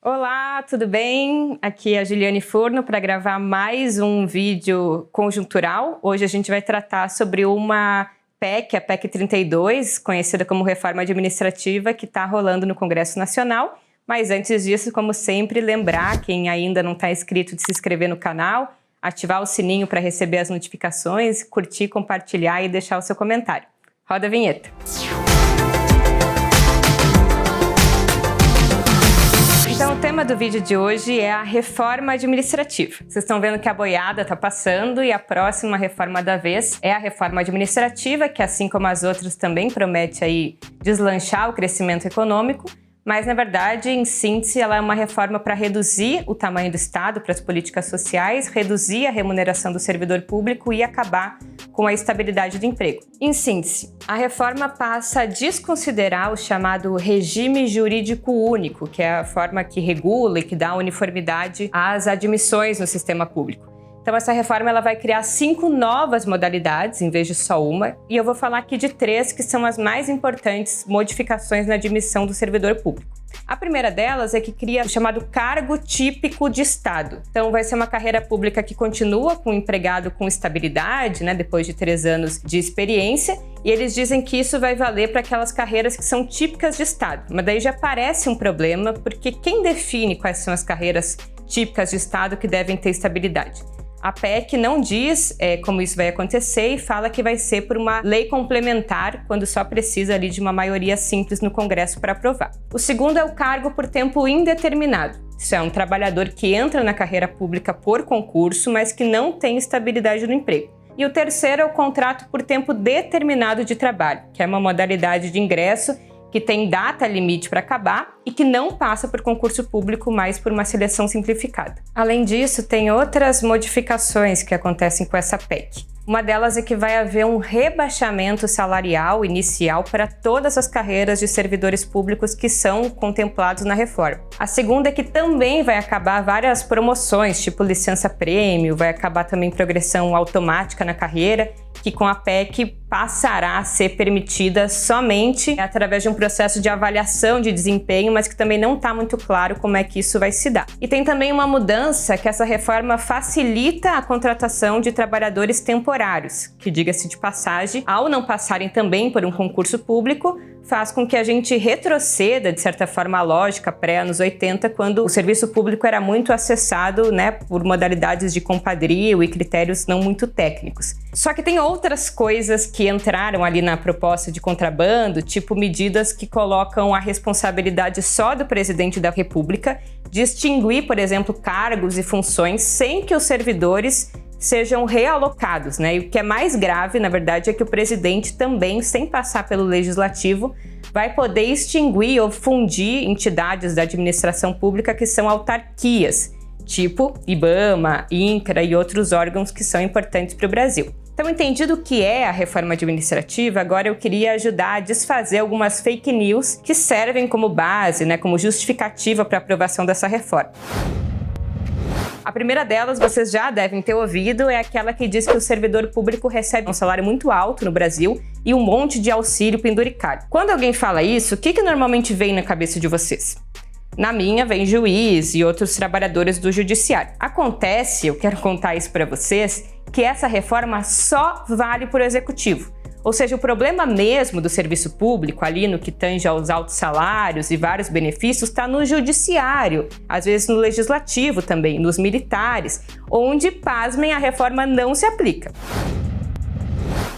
Olá, tudo bem? Aqui é a Juliane Furno para gravar mais um vídeo conjuntural. Hoje a gente vai tratar sobre uma PEC, a PEC 32, conhecida como Reforma Administrativa, que está rolando no Congresso Nacional. Mas antes disso, como sempre, lembrar quem ainda não está inscrito de se inscrever no canal, ativar o sininho para receber as notificações, curtir, compartilhar e deixar o seu comentário. Roda a vinheta. Então, o tema do vídeo de hoje é a reforma administrativa. Vocês estão vendo que a boiada está passando e a próxima reforma da vez é a reforma administrativa, que assim como as outras também promete aí deslanchar o crescimento econômico, mas na verdade, em síntese, ela é uma reforma para reduzir o tamanho do Estado para as políticas sociais, reduzir a remuneração do servidor público e acabar com a estabilidade do emprego. Em síntese, a reforma passa a desconsiderar o chamado regime jurídico único, que é a forma que regula e que dá uniformidade às admissões no sistema público. Então, essa reforma ela vai criar 5 novas modalidades, em vez de só uma, e eu vou falar aqui de 3 que são as mais importantes modificações na admissão do servidor público. A primeira delas é que cria o chamado cargo típico de Estado. Então, vai ser uma carreira pública que continua com o empregado com estabilidade, depois de 3 anos de experiência, e eles dizem que isso vai valer para aquelas carreiras que são típicas de Estado. Mas daí já parece um problema, porque quem define quais são as carreiras típicas de Estado que devem ter estabilidade? A PEC não diz como isso vai acontecer e fala que vai ser por uma lei complementar, quando só precisa ali de uma maioria simples no Congresso para aprovar. O segundo é o cargo por tempo indeterminado. Isso é um trabalhador que entra na carreira pública por concurso, mas que não tem estabilidade no emprego. E o terceiro é o contrato por tempo determinado de trabalho, que é uma modalidade de ingresso que tem data limite para acabar e que não passa por concurso público, mas por uma seleção simplificada. Além disso, tem outras modificações que acontecem com essa PEC. Uma delas é que vai haver um rebaixamento salarial inicial para todas as carreiras de servidores públicos que são contemplados na reforma. A segunda é que também vai acabar várias promoções, tipo licença-prêmio, vai acabar também progressão automática na carreira, que com a PEC passará a ser permitida somente através de um processo de avaliação de desempenho, mas que também não está muito claro como é que isso vai se dar. E tem também uma mudança que essa reforma facilita a contratação de trabalhadores temporários, que, diga-se de passagem, ao não passarem também por um concurso público, faz com que a gente retroceda, de certa forma, a lógica pré-anos 80, quando o serviço público era muito acessado, por modalidades de compadrio e critérios não muito técnicos. Só que tem outras coisas que entraram ali na proposta de contrabando, tipo medidas que colocam a responsabilidade só do presidente da República de extinguir, por exemplo, cargos e funções sem que os servidores sejam realocados, E o que é mais grave, na verdade, é que o presidente também, sem passar pelo legislativo, vai poder extinguir ou fundir entidades da administração pública que são autarquias, tipo IBAMA, INCRA e outros órgãos que são importantes para o Brasil. Então, entendido o que é a reforma administrativa, agora eu queria ajudar a desfazer algumas fake news que servem como base, como justificativa para a aprovação dessa reforma. A primeira delas, vocês já devem ter ouvido, é aquela que diz que o servidor público recebe um salário muito alto no Brasil e um monte de auxílio penduricário. Quando alguém fala isso, o que normalmente vem na cabeça de vocês? Na minha, vem juiz e outros trabalhadores do judiciário. Acontece, eu quero contar isso para vocês, que essa reforma só vale para o executivo. Ou seja, o problema mesmo do serviço público, ali no que tange aos altos salários e vários benefícios, está no judiciário, às vezes no legislativo também, nos militares, onde, pasmem, a reforma não se aplica.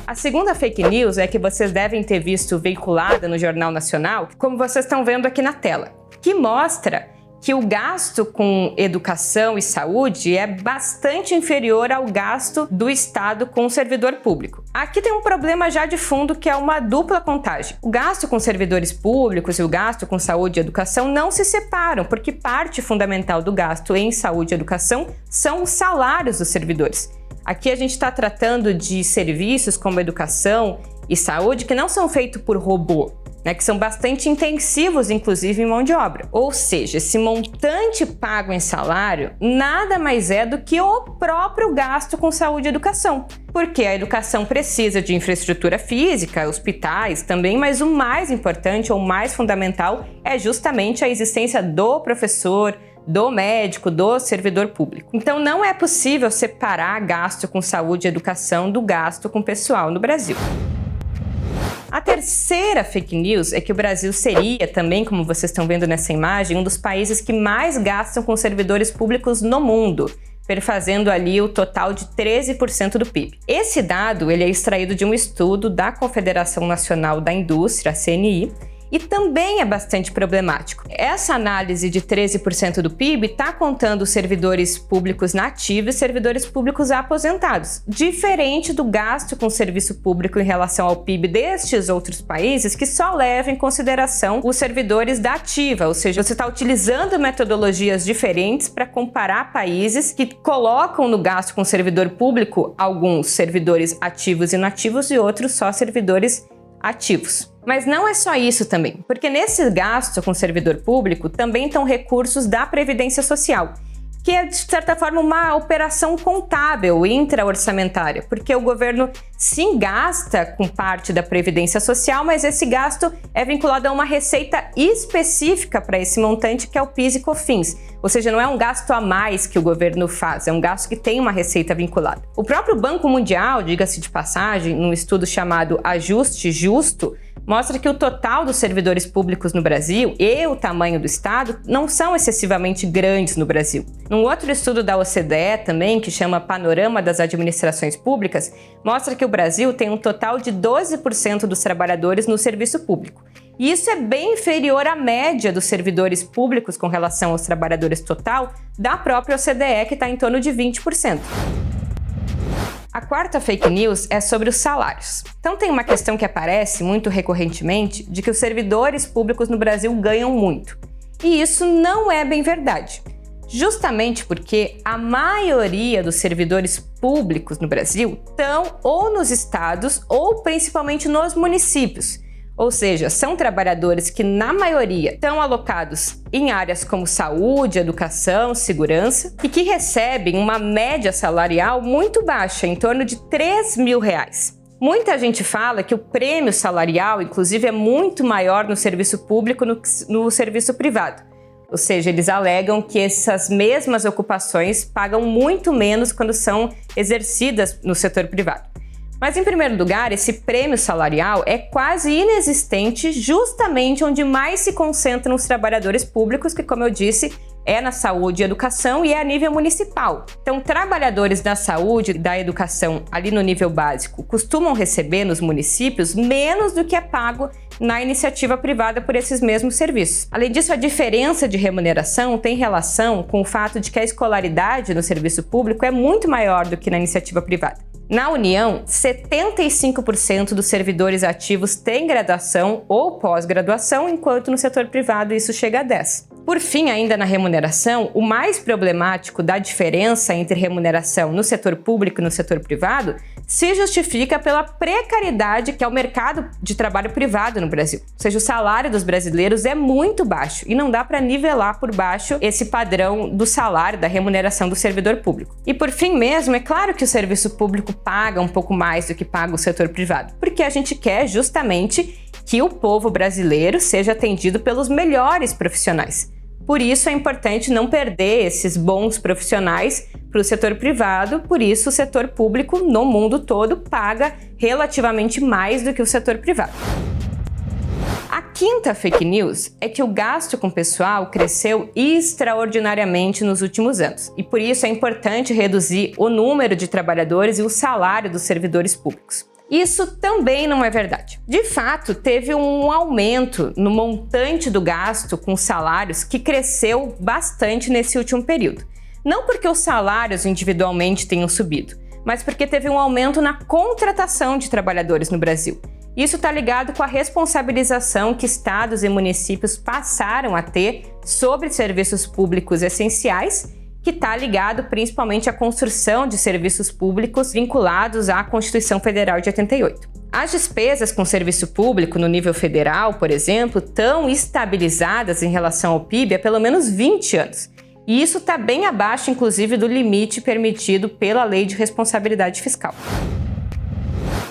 A segunda fake news é que vocês devem ter visto veiculada no Jornal Nacional, como vocês estão vendo aqui na tela, que mostra que o gasto com educação e saúde é bastante inferior ao gasto do Estado com o servidor público. Aqui tem um problema já de fundo, que é uma dupla contagem. O gasto com servidores públicos e o gasto com saúde e educação não se separam, porque parte fundamental do gasto em saúde e educação são os salários dos servidores. Aqui a gente está tratando de serviços como educação e saúde que não são feitos por robô, né, que são bastante intensivos, inclusive, em mão de obra. Ou seja, esse montante pago em salário nada mais é do que o próprio gasto com saúde e educação. Porque a educação precisa de infraestrutura física, hospitais também, mas o mais importante ou mais fundamental é justamente a existência do professor, do médico, do servidor público. Então não é possível separar gasto com saúde e educação do gasto com pessoal no Brasil. A terceira fake news é que o Brasil seria também, como vocês estão vendo nessa imagem, um dos países que mais gastam com servidores públicos no mundo, perfazendo ali o total de 13% do PIB. Esse dado ele é extraído de um estudo da Confederação Nacional da Indústria, a CNI, e também é bastante problemático. Essa análise de 13% do PIB está contando servidores públicos nativos e servidores públicos aposentados, diferente do gasto com serviço público em relação ao PIB destes outros países que só levam em consideração os servidores da ativa, ou seja, você está utilizando metodologias diferentes para comparar países que colocam no gasto com servidor público alguns servidores ativos e inativos e outros só servidores ativos. Mas não é só isso também, porque nesse gasto com servidor público também estão recursos da Previdência Social, que é, de certa forma, uma operação contábil intra-orçamentária, porque o governo sim gasta com parte da Previdência Social, mas esse gasto é vinculado a uma receita específica para esse montante, que é o PIS e COFINS, ou seja, não é um gasto a mais que o governo faz, é um gasto que tem uma receita vinculada. O próprio Banco Mundial, diga-se de passagem, num estudo chamado Ajuste Justo, mostra que o total dos servidores públicos no Brasil e o tamanho do Estado não são excessivamente grandes no Brasil. Num outro estudo da OCDE também, que chama Panorama das Administrações Públicas, mostra que o Brasil tem um total de 12% dos trabalhadores no serviço público. E isso é bem inferior à média dos servidores públicos com relação aos trabalhadores total da própria OCDE, que está em torno de 20%. A quarta fake news é sobre os salários. Então tem uma questão que aparece muito recorrentemente de que os servidores públicos no Brasil ganham muito. E isso não é bem verdade. Justamente porque a maioria dos servidores públicos no Brasil estão ou nos estados ou principalmente nos municípios. Ou seja, são trabalhadores que, na maioria, estão alocados em áreas como saúde, educação, segurança e que recebem uma média salarial muito baixa, em torno de R$3.000. Muita gente fala que o prêmio salarial, inclusive, é muito maior no serviço público do que no serviço privado. Ou seja, eles alegam que essas mesmas ocupações pagam muito menos quando são exercidas no setor privado. Mas, em primeiro lugar, esse prêmio salarial é quase inexistente justamente onde mais se concentram os trabalhadores públicos, que, como eu disse, é na saúde e educação e é a nível municipal. Então, trabalhadores da saúde e da educação ali no nível básico costumam receber nos municípios menos do que é pago na iniciativa privada por esses mesmos serviços. Além disso, a diferença de remuneração tem relação com o fato de que a escolaridade no serviço público é muito maior do que na iniciativa privada. Na União, 75% dos servidores ativos têm graduação ou pós-graduação, enquanto no setor privado isso chega a 10%. Por fim, ainda na remuneração, o mais problemático da diferença entre remuneração no setor público e no setor privado se justifica pela precariedade que é o mercado de trabalho privado no Brasil. Ou seja, o salário dos brasileiros é muito baixo e não dá para nivelar por baixo esse padrão do salário, da remuneração do servidor público. E por fim mesmo, é claro que o serviço público paga um pouco mais do que paga o setor privado, porque a gente quer justamente que o povo brasileiro seja atendido pelos melhores profissionais. Por isso é importante não perder esses bons profissionais para o setor privado, por isso o setor público no mundo todo paga relativamente mais do que o setor privado. A quinta fake news é que o gasto com pessoal cresceu extraordinariamente nos últimos anos e por isso é importante reduzir o número de trabalhadores e o salário dos servidores públicos. Isso também não é verdade. De fato, teve um aumento no montante do gasto com salários que cresceu bastante nesse último período. Não porque os salários individualmente tenham subido, mas porque teve um aumento na contratação de trabalhadores no Brasil. Isso está ligado com a responsabilização que estados e municípios passaram a ter sobre serviços públicos essenciais, que está ligado principalmente à construção de serviços públicos vinculados à Constituição Federal de 88. As despesas com serviço público no nível federal, por exemplo, estão estabilizadas em relação ao PIB há pelo menos 20 anos. E isso está bem abaixo, inclusive, do limite permitido pela Lei de Responsabilidade Fiscal.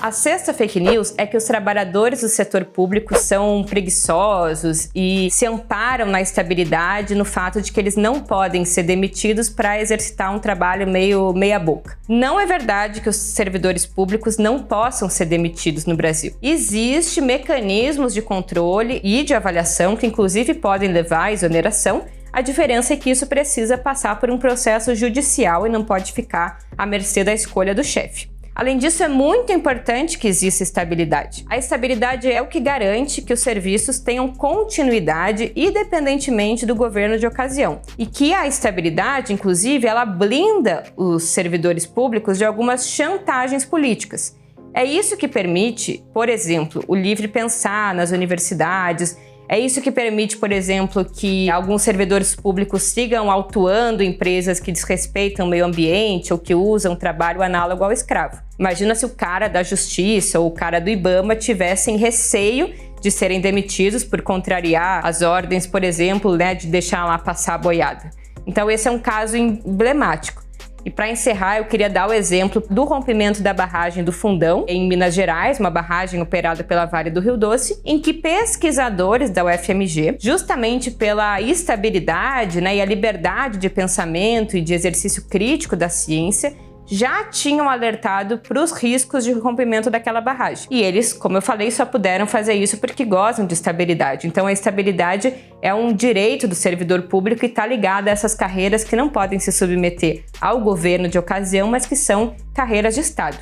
A sexta fake news é que os trabalhadores do setor público são preguiçosos e se amparam na estabilidade no fato de que eles não podem ser demitidos para exercitar um trabalho meio meia-boca. Não é verdade que os servidores públicos não possam ser demitidos no Brasil. Existem mecanismos de controle e de avaliação que inclusive podem levar à exoneração. A diferença é que isso precisa passar por um processo judicial e não pode ficar à mercê da escolha do chefe. Além disso, é muito importante que exista estabilidade. A estabilidade é o que garante que os serviços tenham continuidade independentemente do governo de ocasião. E que a estabilidade, inclusive, ela blinda os servidores públicos de algumas chantagens políticas. É isso que permite, por exemplo, o livre pensar nas universidades. É isso que permite, por exemplo, que alguns servidores públicos sigam autuando empresas que desrespeitam o meio ambiente ou que usam trabalho análogo ao escravo. Imagina se o cara da Justiça ou o cara do IBAMA tivessem receio de serem demitidos por contrariar as ordens, por exemplo, de deixar lá passar a boiada. Então esse é um caso emblemático. E para encerrar, eu queria dar o exemplo do rompimento da barragem do Fundão, em Minas Gerais, uma barragem operada pela Vale do Rio Doce, em que pesquisadores da UFMG, justamente pela estabilidade e a liberdade de pensamento e de exercício crítico da ciência, já tinham alertado para os riscos de rompimento daquela barragem. E eles, como eu falei, só puderam fazer isso porque gozam de estabilidade. Então a estabilidade é um direito do servidor público e está ligado a essas carreiras que não podem se submeter ao governo de ocasião, mas que são carreiras de Estado.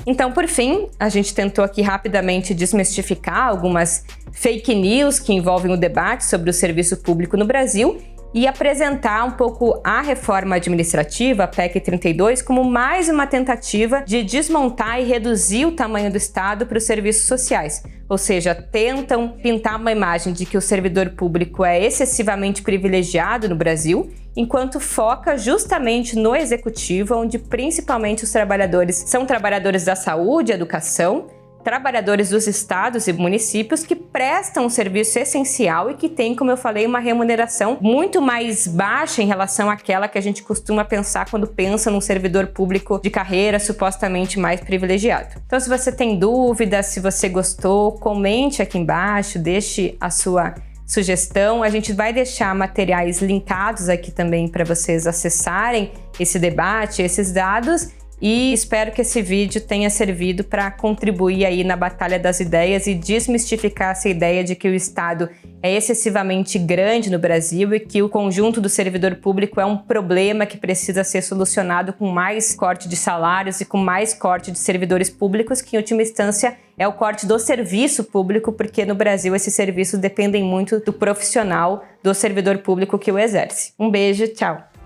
Então, por fim, a gente tentou aqui rapidamente desmistificar algumas fake news que envolvem o debate sobre o serviço público no Brasil e apresentar um pouco a reforma administrativa, a PEC 32, como mais uma tentativa de desmontar e reduzir o tamanho do Estado para os serviços sociais. Ou seja, tentam pintar uma imagem de que o servidor público é excessivamente privilegiado no Brasil, enquanto foca justamente no executivo, onde principalmente os trabalhadores são trabalhadores da saúde e educação, trabalhadores dos estados e municípios que prestam um serviço essencial e que têm, como eu falei, uma remuneração muito mais baixa em relação àquela que a gente costuma pensar quando pensa num servidor público de carreira supostamente mais privilegiado. Então, se você tem dúvidas, se você gostou, comente aqui embaixo, deixe a sua sugestão. A gente vai deixar materiais linkados aqui também para vocês acessarem esse debate, esses dados. E espero que esse vídeo tenha servido para contribuir aí na batalha das ideias e desmistificar essa ideia de que o Estado é excessivamente grande no Brasil e que o conjunto do servidor público é um problema que precisa ser solucionado com mais corte de salários e com mais corte de servidores públicos, que em última instância é o corte do serviço público, porque no Brasil esses serviços dependem muito do profissional, do servidor público que o exerce. Um beijo, tchau!